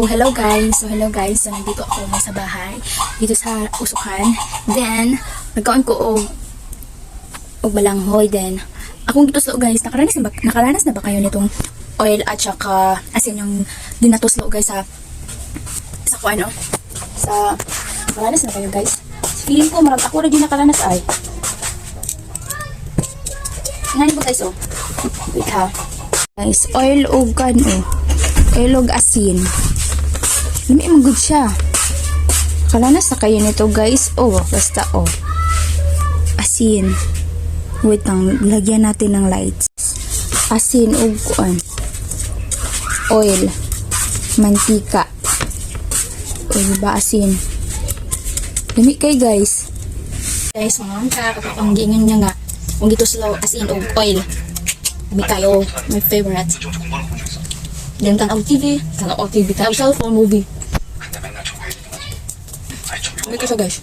hello guys. So, nandito ako sa bahay. Dito sa Usukan. Then, nagkaon ko og balanghoy. Then, akong gituslo guys, nakaranas na ba kayo nitong oil at saka asin yung dinatuslo guys sa kuano? Nakaranas na kayo guys. Feeling ko, marag ako rin din nakaranas ay. Ngayon po guys, wait ha. Guys, oil og oil og asin. Lami magud siya. Kalanas na kayo nito guys. Basta asin. Wait lang, lagyan natin ng lights. Asin og oil. Mantika. Ba asin. Lami kay guys. Guys, ang giingon niya nga kung dito slow asin og oil. Lami kayo, my favorite. Yung tanaw TV, tayo cellphone movie. Ano ito siya guys?